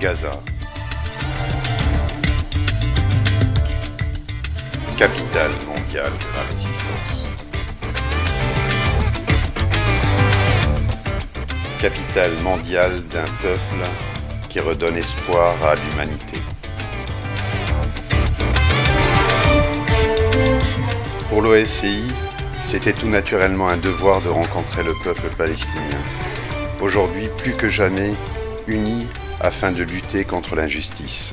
Gaza. Capitale mondiale de la résistance. Capitale mondiale d'un peuple qui redonne espoir à l'humanité. Pour l'OFCI, c'était tout naturellement un devoir de rencontrer le peuple palestinien. Aujourd'hui, plus que jamais, unis afin de lutter contre l'injustice.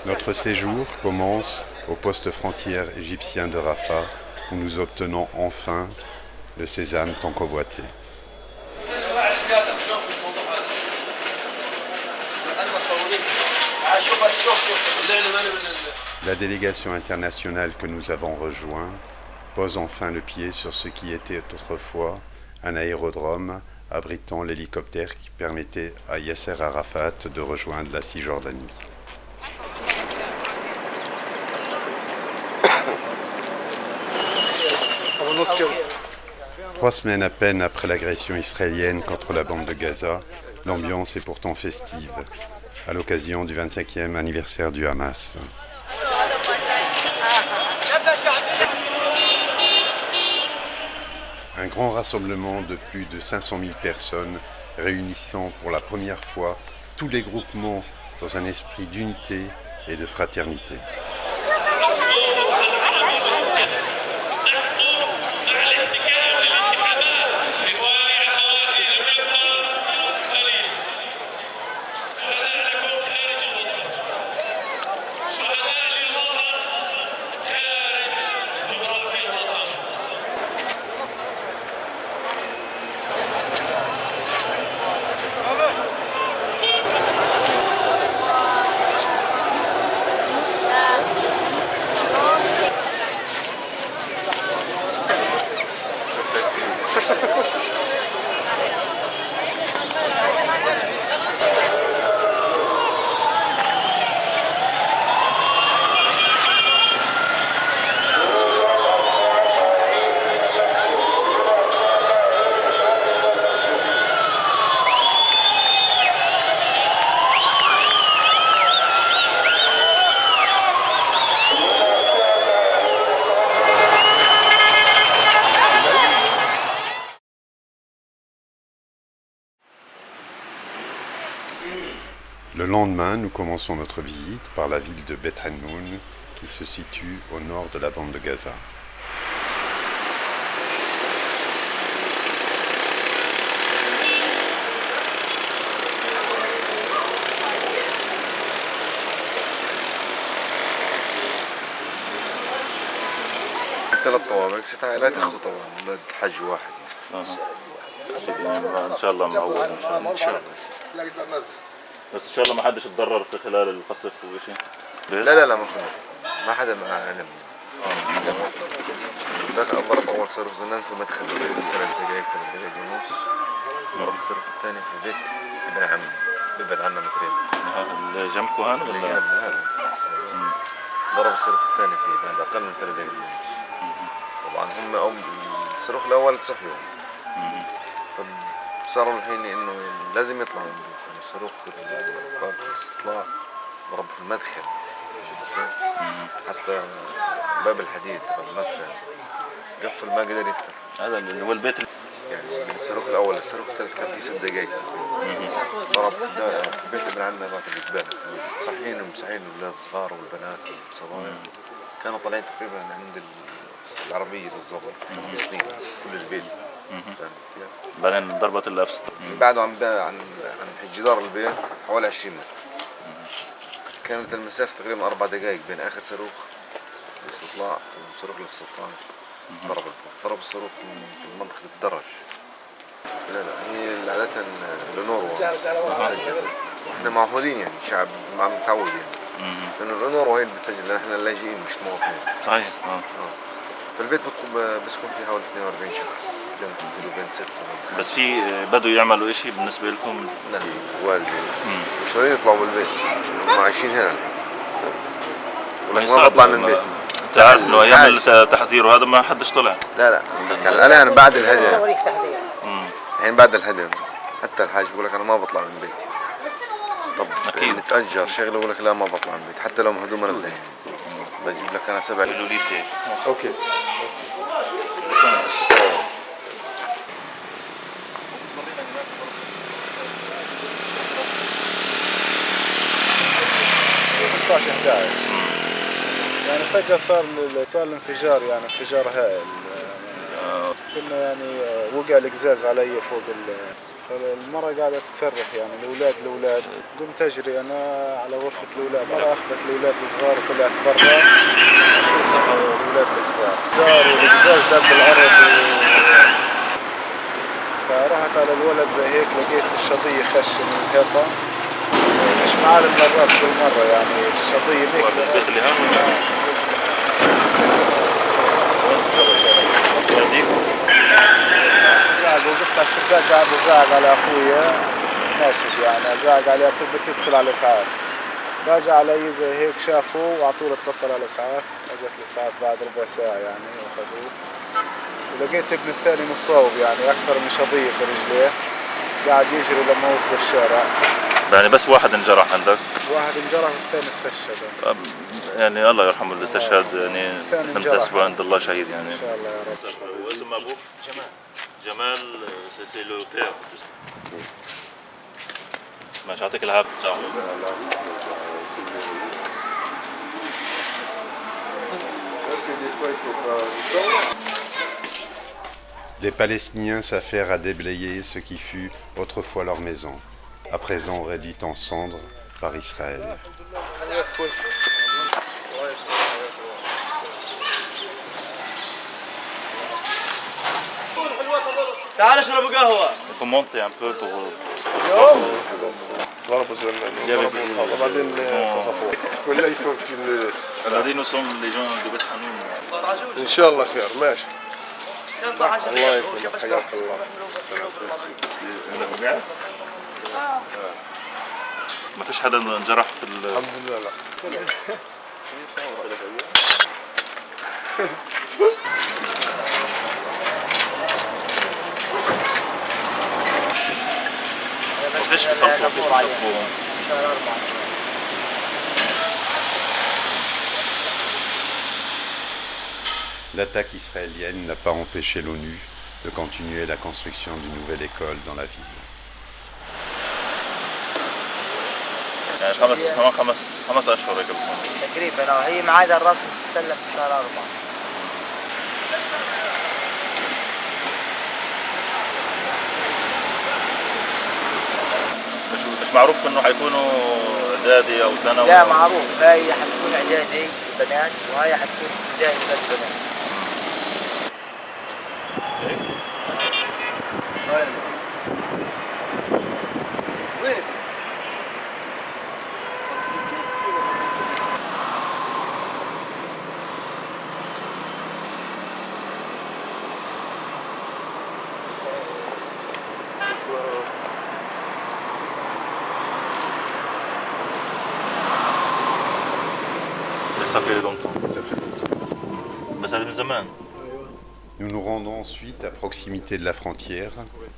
Notre séjour commence au poste frontière égyptien de Rafah, où nous obtenons enfin le sésame tant convoité. La délégation internationale que nous avons rejoint pose enfin le pied sur ce qui était autrefois un aérodrome abritant l'hélicoptère qui permettait à Yasser Arafat de rejoindre la Cisjordanie. Trois semaines à peine après l'agression israélienne contre la bande de Gaza, l'ambiance est pourtant festive, à l'occasion du 25e anniversaire du Hamas. Un grand rassemblement de plus de 500 000 personnes réunissant pour la première fois tous les groupements dans un esprit d'unité et de fraternité. Le lendemain, nous commençons notre visite par la ville de Beth Hanoun, qui se situe au nord de la bande de Gaza. ثلاث طوابق 6 عائلات اخوه طبعا ولاد حج واحد ان شاء الله معوض ان شاء الله. ان شاء الله بس ان شاء الله ما حدش اتضرر في خلال القصف وشيء. لا ما حدا علم. ضرب اول صاروخ زنان في مدخل 3 دقائق ونص. ضرب الصاروخ الثاني في بيت ابن عمي بيبعد عنا مترين. اللي جنبكم هذا ولا؟ ضرب الصاروخ الثاني فيه بعد اقل من 3 دقائق ونص. طبعا هم الصاروخ الاول صحيوا فصاروا الحين انه لازم يطلعوا من البيت. يعني الصاروخ ضرب الاستطلاع ضرب في المدخل حتى باب الحديد تبع المدخل قفل ما قدر يفتح. هذا اللي هو البيت يعني من الصاروخ الاول للصاروخ الثالث كان في 6 دقائق تقريبا. ضرب في بيت ابن عمي هذاك اللي جبال صحيين الاولاد الصغار والبنات والصبايا كانوا طالعين تقريبا عند العربيه بالضبط 5 سنين كل البيت. فهمت كيف؟ بعدين ضربت الافس بعدوا عن جدار البيت حوالي 20 متر. كانت المسافه تقريبا 4 دقائق بين اخر صاروخ الاستطلاع وصاروخ الاف 16. ضرب الصاروخ في منطقه الدرج. لا هي عاده الأونروا بتسجل واحنا معهودين يعني شعب متعود يعني لانه الأونروا هي اللي بتسجل لان احنا اللاجئين مش مواطنين. صحيح. فالبيت بسكن فيه حوالي 42 شخص بين طفل وبين ست. بس في بدوا يعملوا إشي بالنسبة لكم؟ لا والدي مش راضيين يطلعوا بالبيت. هم عايشين هنا ولكن ما بطلع من بيتي. انت عارف انه ايام التحذير وهذا ما حدش طلع. لا انا يعني بعد الهدم. الحين بعد الهدم حتى الحاج بيقول لك انا ما بطلع من بيتي. طب اكيد نتأجر شغله يقول لك لا ما بطلع من بيتي حتى لو مهدوم انا بدي بجيب لك انا 7. اوكي. يعني فجأة صار الانفجار، يعني انفجار هائل. كنا يعني وقع القزاز علي فوق فالمرة قاعدة تصرخ، يعني الأولاد قمت أجري أنا على غرفة الأولاد. مرة أخذت الأولاد الصغار وطلعت برا أشوف الأولاد الكبار دار والقزاز دب بالأرض فرحت على الولد زي هيك لقيت الشظية خش من الحيطة مش معالي من الراس بالمرة، يعني الشظية هيك وقفت على الشباك قاعد ازعق على اخويا ناشد، يعني ازعق عليه اصير بتتصل على الاسعاف. باجي علي زي هيك شافوه وعلى طول اتصل على الاسعاف. اجت الاسعاف بعد ربع ساعة يعني واخذوه. ولقيت ابن الثاني مصاب يعني اكثر من شظية في رجليه قاعد يجري لما وصل الشارع. يعني بس واحد انجرح عندك؟ واحد انجرح والثاني استشهد. يعني الله يرحمه اللي استشهد، يعني نحتسبه عند الله شهيد يعني. ان شاء الله يا رب. واسم ابوك؟ جمال سي لو بير. ماشي يعطيك العافية. Les Palestiniens s'affairent à déblayer ce qui fut autrefois leur maison, à présent réduite en cendres par Israël. تعال اشرب قهوة. faut monter un peu pour. ضربوا هذا بعدين قصفوه. ولا يفوت بعدين نوصل les gens de بيت حنون. ان شاء الله خير ماشي. الله يكرمك حياك الله. ما فيش حدا انجرح في الحمد لله لا. وفيش بخلصوا L'attaque israélienne n'a pas empêché l'ONU de continuer la construction d'une nouvelle école dans la ville. يعني خمس أشهر هيك بتكون تقريبا. هي ميعادها الرسم تتسلم في شهر 4. مش معروف انه حيكونوا اعدادي او ثانوي؟ لا معروف، هاي حتكون اعدادي للبنات وهاي حتكون ابتدائي للبنات. وين؟ Ça fait longtemps. Mais ça fait من زمان. Nous nous rendons ensuite à proximité de la frontière,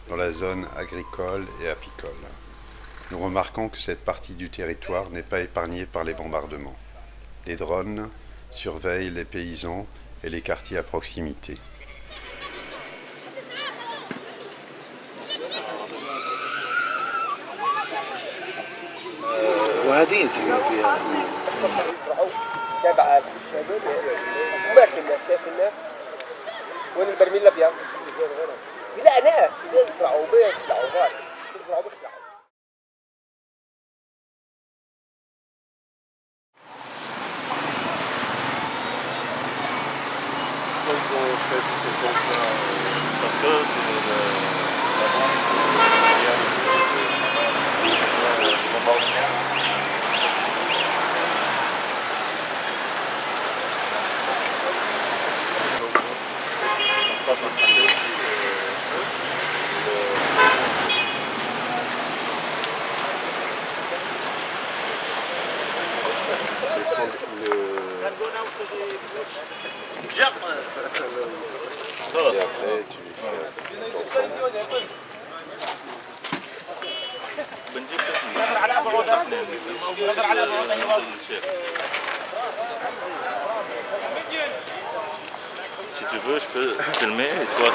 dans la zone agricole et apicole. Nous remarquons que cette partie du territoire n'est pas épargnée par les bombardements. Les drones surveillent les paysans et les quartiers à proximité. وهذه نسوي فيها تابع ما كنا شايفنا وين البرميل الابيض؟ لا ناس يزرعوا بيطلعوا غار يزرعوا بيطلعوا. Et après, tu Si tu veux, je peux filmer et toi tu...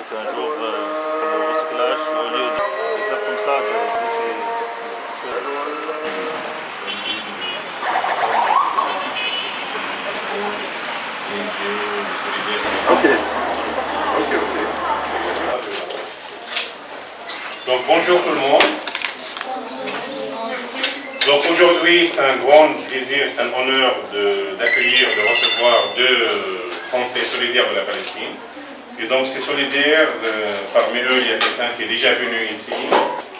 Qu'un jour, pour le recyclage, au lieu de faire comme ça, Ok. Donc bonjour tout le monde. Donc aujourd'hui c'est un grand plaisir, c'est un honneur d'accueillir, de recevoir deux Français solidaires de la Palestine. Et donc ces solidaires, parmi eux il y a quelqu'un qui est déjà venu ici.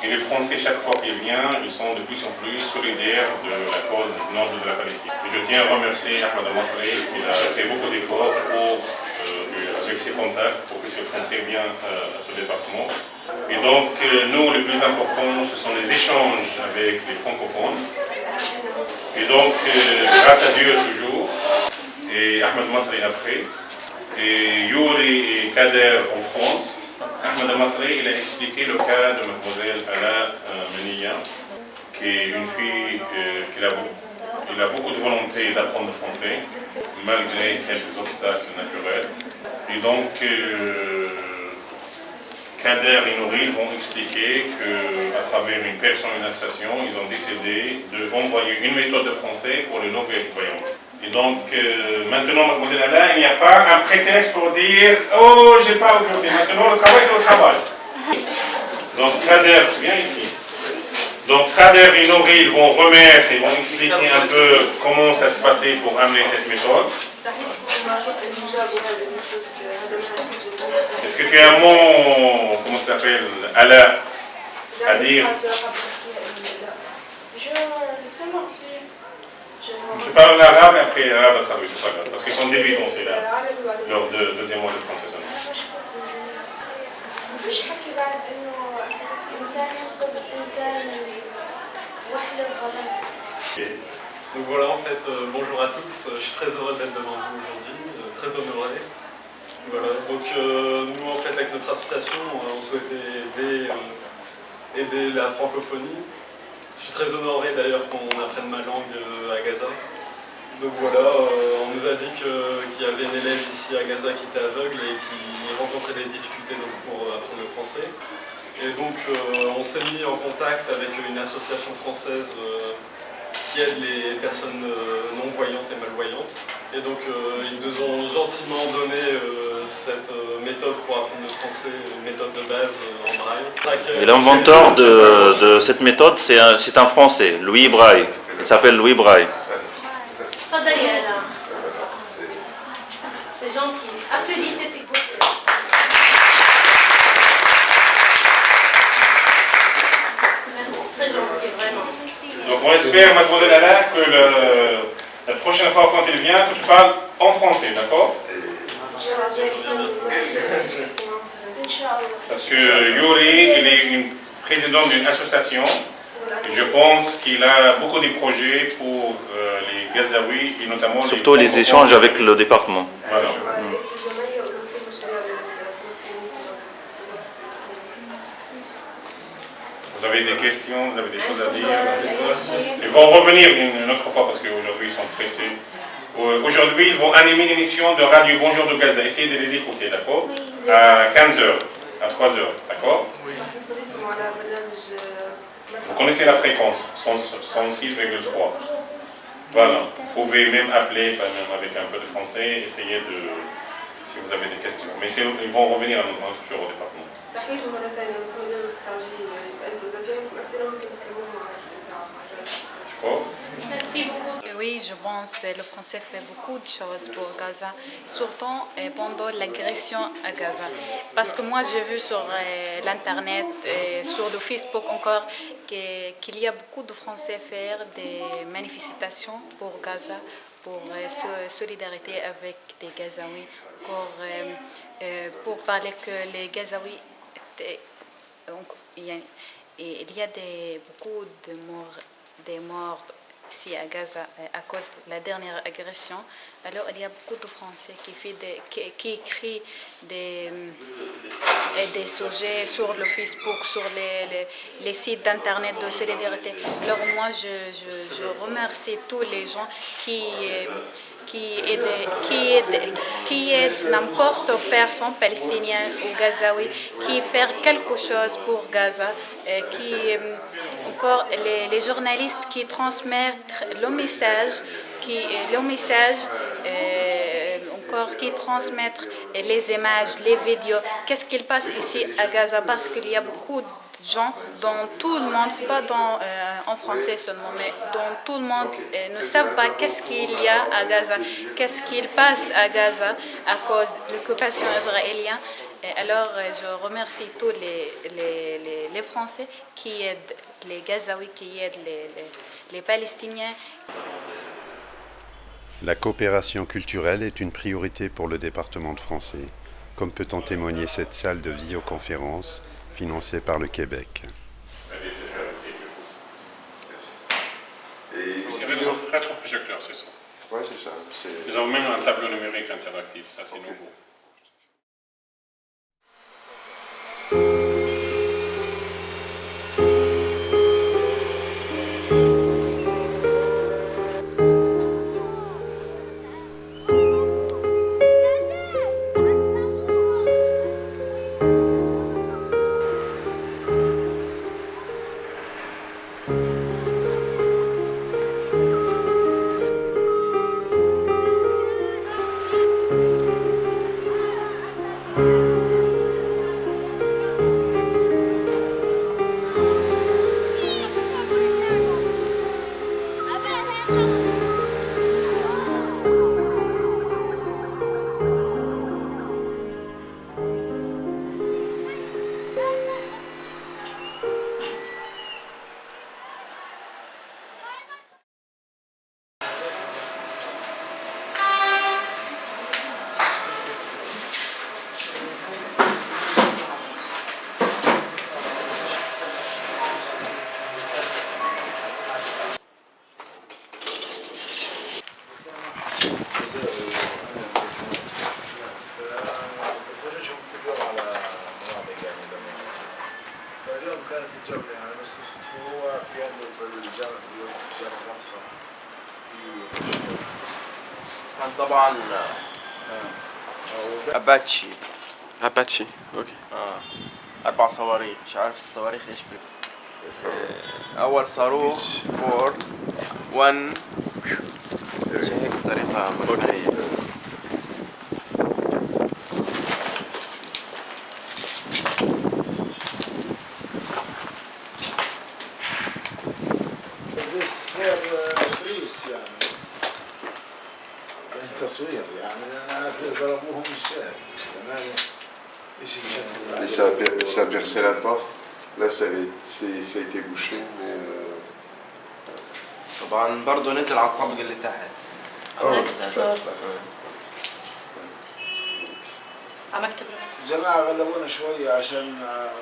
Et les Français chaque fois qu'ils viennent, ils sont de plus en plus solidaires de la cause noble de la Palestine. Et je tiens à remercier Ahmed Masri qui a fait beaucoup d'efforts avec ses contacts pour que ces Français viennent à ce département. Et donc, nous, le plus important, ce sont les échanges avec les francophones. Et donc, grâce à Dieu toujours, et Ahmed Masri après, et Youri et Kader en France, Ahmed Masri, il a expliqué le cas de mademoiselle Ala Menia, qui est une fille qui a beaucoup de volonté d'apprendre le français, malgré quelques obstacles naturels. Et donc, Kader et Nouril vont expliquer qu'à travers une personne, une association, ils ont décidé d'envoyer une méthode de français pour les non-voyants. Et donc, maintenant, mademoiselle Ala, il n'y a pas un prétexte pour dire « Oh, j'ai pas aujourd'hui ». Maintenant, le travail, c'est le travail. Donc, Kader, viens ici. Donc, Kader et Nouril vont remettre et vont expliquer un peu comment ça se passait pour amener cette méthode. Est-ce que tu as un mot, comment tu t'appelles, Ala, à dire? Je parle l'arabe et après l'arabe à traduire, c'est pas grave, parce qu'ils sont débutants, c'est là, leur deuxième mois de français seulement. Donc voilà, en fait, bonjour à tous, je suis très heureux d'être devant vous aujourd'hui, très honoré. Voilà, donc nous en fait avec notre association, on souhaitait aider la francophonie. Je suis très honoré d'ailleurs qu'on apprenne ma langue à Gaza. Donc voilà, on nous a dit qu'il y avait une élève ici à Gaza qui était aveugle et qui rencontrait des difficultés donc, pour apprendre le français. Et donc on s'est mis en contact avec une association française qui aide les personnes non-voyantes et malvoyantes. Et donc ils nous ont gentiment donné cette méthode pour apprendre le français, une méthode de base en braille. Et l'inventeur de cette méthode, c'est un Français, Louis Braille. Il s'appelle Louis Braille. C'est gentil. Applaudissez s'il vous plaît. Merci, c'est très gentil, vraiment. Donc on espère, mademoiselle Ala, que la prochaine fois quand il vient, que tu parles en français, d'accord? Parce que Youri, il est une présidente d'une association. Et je pense qu'il a beaucoup de projets pour les Gazaouis et notamment surtout les échanges avec le département. Voilà. Vous avez des questions, vous avez des choses à dire? Ils vont revenir une autre fois parce qu'aujourd'hui ils sont pressés. Aujourd'hui, ils vont animer une émission de radio Bonjour de Gaza. Essayez de les écouter, d'accord? À 15h, à 3h, d'accord? Vous connaissez la fréquence, 106,3. Voilà. Vous pouvez même appeler, même avec un peu de français, essayer de... si vous avez des questions. Mais ils vont revenir un autre jour au département. Merci beaucoup. Oui, je pense que le français fait beaucoup de choses pour Gaza, surtout pendant l'agression à Gaza. Parce que moi, j'ai vu sur l'Internet, sur le Facebook encore, qu'il y a beaucoup de Français faire des manifestations pour Gaza, pour solidarité avec les Gazaouis, pour parler que les Gazaouis, il y a beaucoup de morts ici à Gaza à cause de la dernière agression. Alors il y a beaucoup de Français qui écrivent des sujets sur le Facebook, sur les sites d'internet de solidarité. Alors moi je remercie tous les gens qui aident n'importe personne palestinienne ou gazaoui qui fait quelque chose pour Gaza, encore les journalistes qui transmettent le message, encore qui transmettent les images, les vidéos, qu'est-ce qu'il passe ici à Gaza, parce qu'il y a beaucoup de gens dans tout le monde, c'est pas en français seulement, mais dans tout le monde ne savent pas qu'est-ce qu'il y a à Gaza, qu'est-ce qu'il passe à Gaza à cause de l'occupation israélienne. Alors je remercie tous les Français qui aident les Gazaouis, qui aident les Palestiniens. La coopération culturelle est une priorité pour le département de français, comme peut en témoigner cette salle de visioconférence financée par le Québec. C'est rétroprojecteur, c'est ça. Oui, c'est ça. Nous avons même un tableau numérique interactif, ça c'est nouveau. طبعا اباتشي اوكي 4 صواريخ مش عارف الصواريخ ايش اول صاروخ 1 هيك بطريقه مركزيه تصوير يعني انا ضربوهم الشارع تمام ايش Et ça a percé la porte. Là, ça a été bouché, mais. طبعا برضه نزل على الطابق اللي تحت. الجماعة غلبونا شوية عشان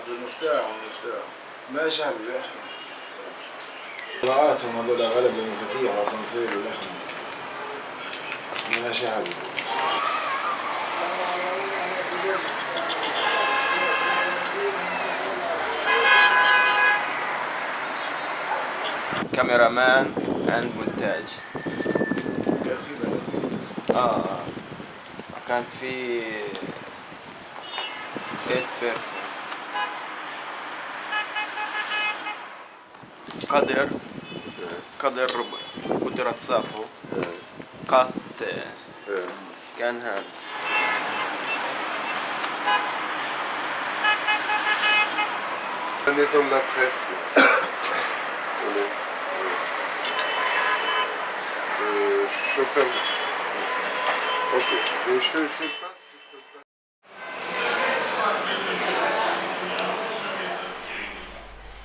بالمفتاح والمفتاح ما شعبي بيحهم. قراءاتهم هذول غلب المفاتيح واسانسير ولحم. ما شعبي. كاميرا مان اند مونتاج. كان في بلد. كان في 8 بيرسون. قدر قدرة صافو قط كان هذا La maison de la presse. Là. ferme. Ok. Et je le passe.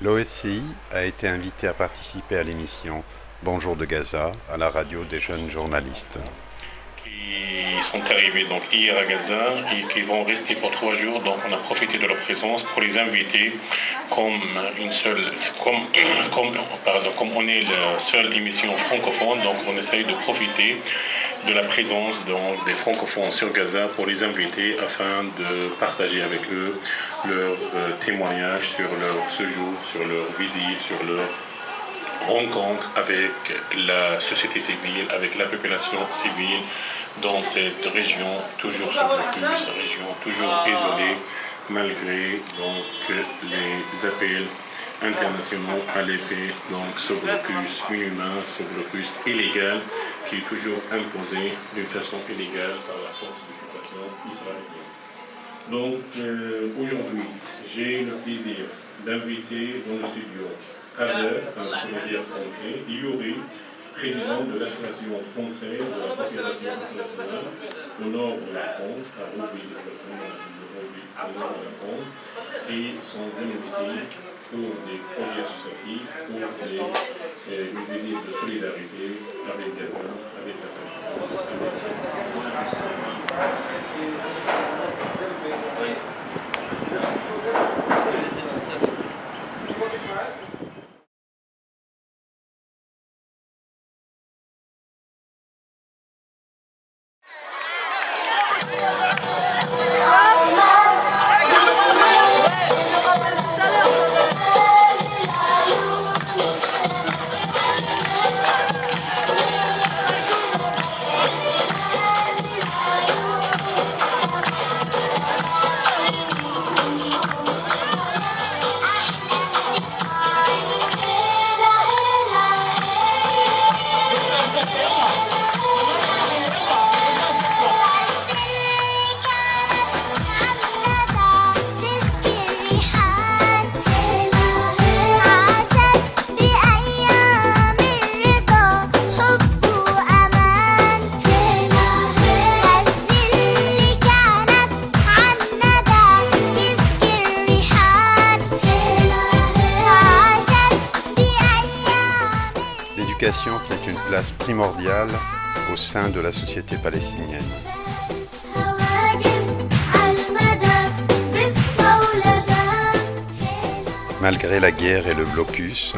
L'OSCI a été invité à participer à l'émission Bonjour de Gaza à la radio des jeunes journalistes. Qui sont arrivés donc hier à Gaza et qui vont rester pour 3 jours. Donc on a profité de leur présence pour les inviter comme on est la seule émission francophone, donc on essaye de profiter de la présence donc, des francophones sur Gaza pour les inviter afin de partager avec eux leurs témoignages sur leur séjour, sur leur visite, sur leur rencontre avec la société civile, avec la population civile dans cette région toujours sous blocus, région toujours isolée malgré donc les appels internationaux à l'effet donc ce blocus inhumain, ce blocus illégal qui est toujours imposé d'une façon illégale par la force d'occupation israélienne. Donc aujourd'hui, j'ai le plaisir d'inviter dans le studio Kader, un solidaire français, Yuri, président de l'association française de la coopération internationale au nord de la France, à Rouville, au nord de la France, qui sont venus ici pour des projets associatifs, pour une visite de solidarité avec Gaza, avec la Palestine. L'éducation tient une place primordiale au sein de la société palestinienne. Malgré la guerre et le blocus,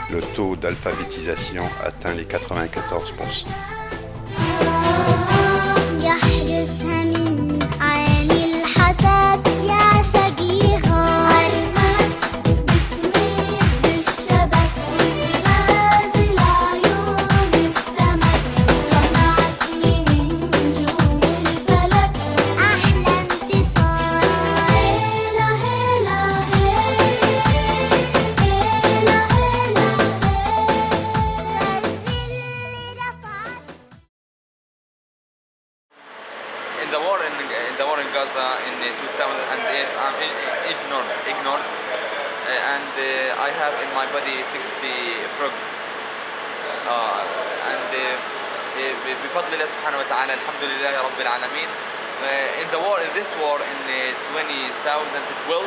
le taux d'alphabétisation atteint les 94%. In the war in Gaza in 2008, I'm ignored, and I have in my body 60 frog. بفضل الله سبحانه وتعالى الحمد لله رب العالمين. In this war in 2012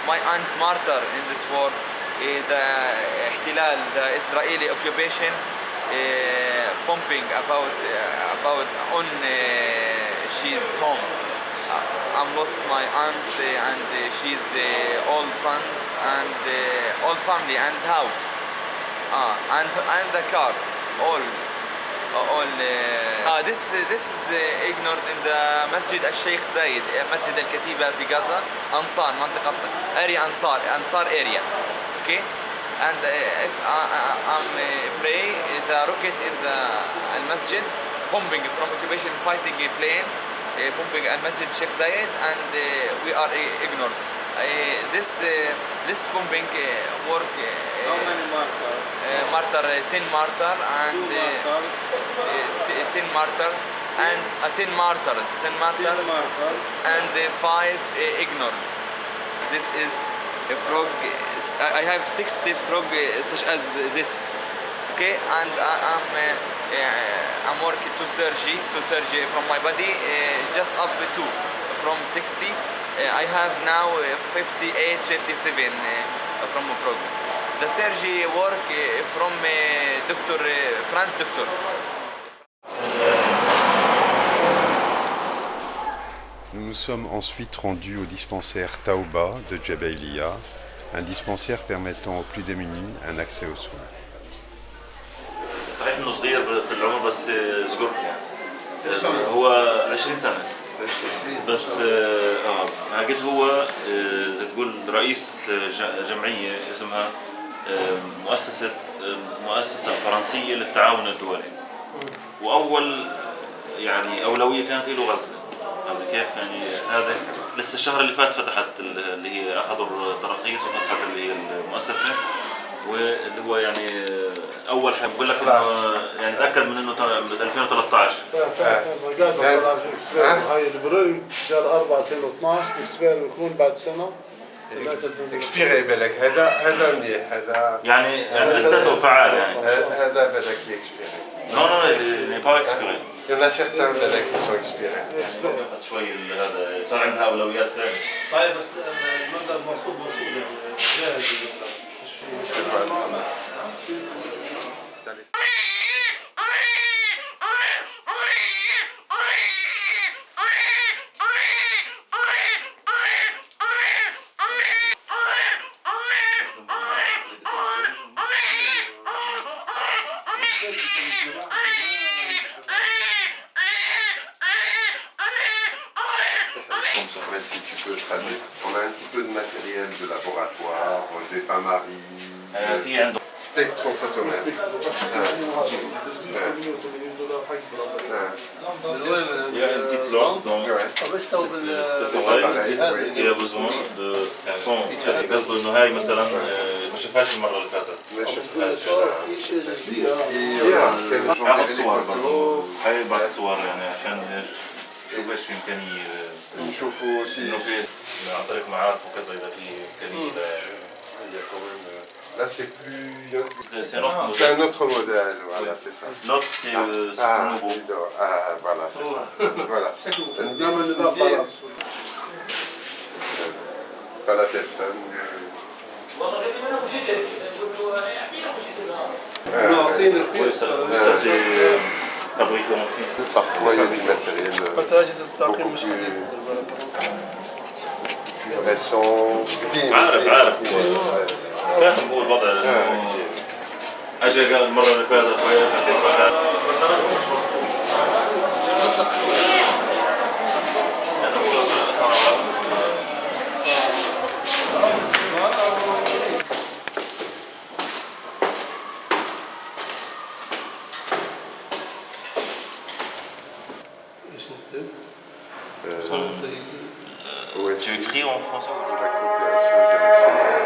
my aunt martyr in this war. The احتلال, the Israeli occupation, bombing about on she's home. I'm lost my aunt and she's all sons and all family and house and the car all this is ignored in the Masjid al-Sheikh Zayed, Masjid al-Katiba في غزة, Ansar منطقة area Ansar area, okay. And if I'm pray the rocket in the masjid, bombing from occupation, fighting a plane, bombing al Masjid Sheikh Zayed, and we are ignored. This bombing work. How many martyr? 10 martyr and 10 martyr and 10 martyrs and 5 ignorant. This is a frog. I have 60 frog such as this, okay, and I'm I'm working to surgery from my body, just up to from 60. I have now 58, 57 from Frog. The surgery work from Dr. France Doctor. Nous nous sommes ensuite rendus au dispensaire Taouba de Djebailia, un dispensaire permettant aux plus démunis un accès aux soins. صحيح انه صغير في العمر بس صغرت يعني هو 20 سنه بس قلت هو زي تقول رئيس جمعيه اسمها مؤسسه فرنسيه للتعاون الدولي واول يعني اولويه كانت له غزه كيف يعني هذا لسه الشهر اللي فات فتحت اللي هي اخذوا التراخيص وفتحت اللي هي المؤسسه واللي هو يعني اول حاجه بقول لك انه يعني تاكد من انه ب 2013 هاي البريد شهر 4 2012 اكسبير بيكون بعد سنه اكسبيري بالك هذا منيح هذا يعني لساته فعال يعني هذا بالك اكسبيري non n'est pas expiré. Il y en a certains بالك qui sont expirés. شوي هذا صار عندها اولويات ثانيه. صحيح بس المبلغ موصول يعني جاهز Si tu peux traduire, on a un petit peu de matériel de laboratoire, des bains-maries, spectrophotomètre. Il y a une petite lampe dans cet oreille qui a besoin de son. قصده انه هاي مثلا ما شافهاش المره اللي فاتت. هاخذ صور برضه هاي بعض الصور يعني عشان نشوف ايش في امكانيه نشوفوا انه في عن طريق معارف وكذا اذا في امكانيه Là, c'est plus. C'est un autre modèle, voilà, c'est ça. L'autre, c'est nouveau. Voilà, c'est ça. Voilà. Pas la personne. Non, c'est une ça, c'est fabriqué en Chine. Parfois, il y a du matériel beaucoup plus récent. فاهم هو الوضع اجى المره اللي فاتت Tu écris en français ou de la coopération internationale.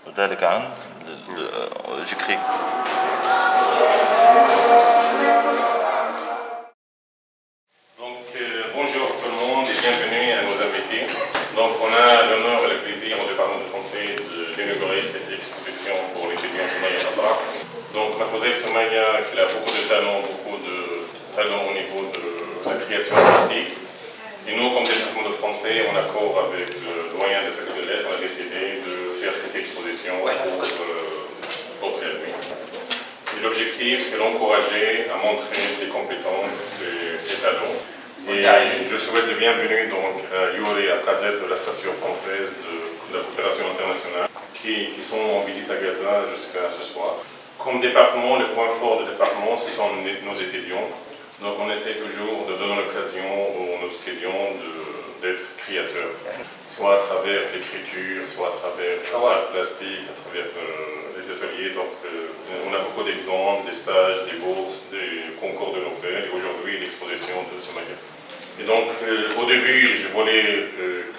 وذلك عن j'écris. Donc bonjour tout le monde et bienvenue à nos invités. Donc on a l'honneur et le plaisir au département de français d'inaugurer cette exposition pour l'étudiant Soumaya Khatra. Donc mademoiselle Soumaya qui a beaucoup de talent au niveau de la création artistique. Et nous, comme département de français, en accord avec le doyen de faculté de lettres, on a décidé de faire cette exposition pour lui. L'objectif, c'est l'encourager à montrer ses compétences et ses talents. Et je souhaite le bienvenue donc à Yuri Abkader de l'Association française de la coopération internationale qui sont en visite à Gaza jusqu'à ce soir. Comme département, le point fort du département, ce sont nos étudiants. Donc on essaie toujours de donner l'occasion aux étudiants d'être créateurs, soit à travers l'écriture, soit à travers l'art plastique, à travers les ateliers. Donc on a beaucoup d'exemples, des stages, des bourses, des concours de nouvelles et aujourd'hui l'exposition de Soumaya. Et donc, au début, je voulais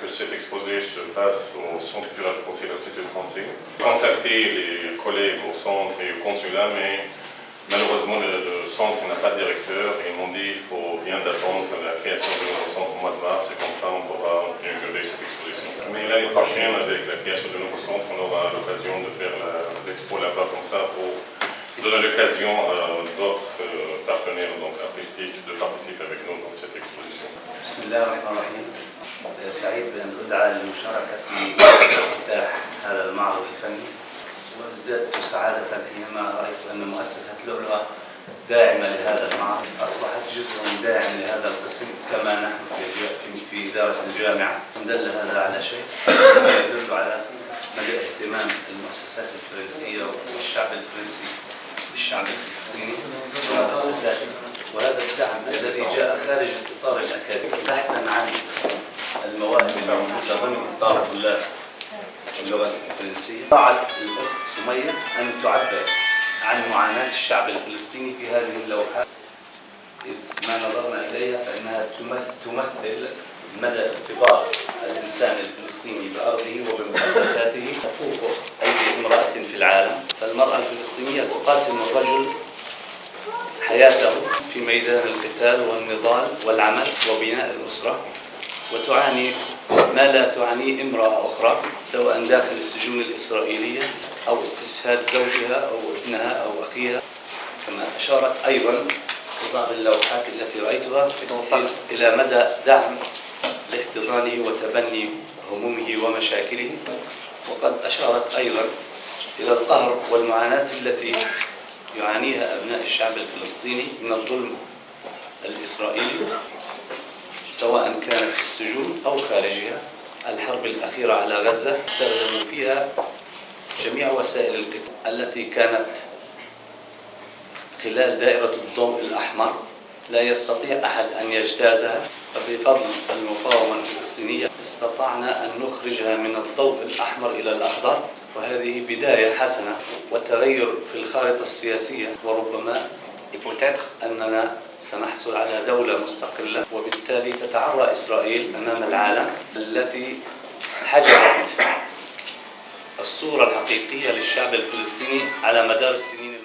que cet exposé se fasse au Centre culturel français, l'Institut français. J'ai contacté les collègues au centre et au consulat, mais malheureusement, le centre n'a pas de directeur et ils m'ont dit qu'il faut bien d'attendre la création du nouveau centre au mois de mars et comme ça, on pourra inaugurer cette exposition. Mais l'année prochaine, avec la création du nouveau centre, on aura l'occasion de faire l'expo là-bas comme ça pour donner l'occasion à d'autres partenaires donc artistiques de participer avec nous dans cette exposition. بسم الله الرحمن الرحيم. سعيد بأن أدعى للمشاركة في افتتاح هذا المعرض الفني، وازددت سعادة حينما رأيت أن مؤسسة لؤلؤة داعمة لهذا المعرض، أصبحت جزء داعم لهذا القسم كما نحن في إدارة الجامعة. دل هذا على شيء يدل على مدى اهتمام المؤسسات الفرنسية والشعب الفرنسي بالشعب الفلسطيني ومؤسساته، وهذا الدعم الذي جاء خارج الإطار الأكاديمي بحثا عن المواهب الموجودة ضمن إطار طلاب اللغة الفرنسية. طاعت الأخت سمية أن تعبر عن معاناة الشعب الفلسطيني في هذه اللوحات. ما نظرنا إليها فإنها تمثل مدى ارتباط الإنسان الفلسطيني بأرضه وبمقدساته تفوق أي امرأة في العالم. فالمرأة الفلسطينية تقاسم الرجل حياته في ميدان القتال والنضال والعمل وبناء الأسرة، وتعاني ما لا تعانيه امرأة أخرى سواء داخل السجون الإسرائيلية أو استشهاد زوجها أو ابنها أو أخيها. كما أشارت أيضا في بعض اللوحات التي رأيتها إلى مدى دعم لاحتضانه وتبني همومه ومشاكله، وقد أشارت أيضا إلى القهر والمعاناة التي يعانيها أبناء الشعب الفلسطيني من الظلم الإسرائيلي سواء كان في السجون أو خارجها. الحرب الأخيرة على غزة استخدموا فيها جميع وسائل القتال التي كانت خلال دائرة الضوء الأحمر لا يستطيع أحد أن يجتازها، فبفضل المقاومة الفلسطينية استطعنا أن نخرجها من الضوء الأحمر إلى الأخضر، وهذه بداية حسنة وتغير في الخارطة السياسية، وربما أننا سنحصل على دولة مستقلة، وبالتالي تتعرى إسرائيل أمام العالم التي حجبت الصورة الحقيقية للشعب الفلسطيني على مدار السنين.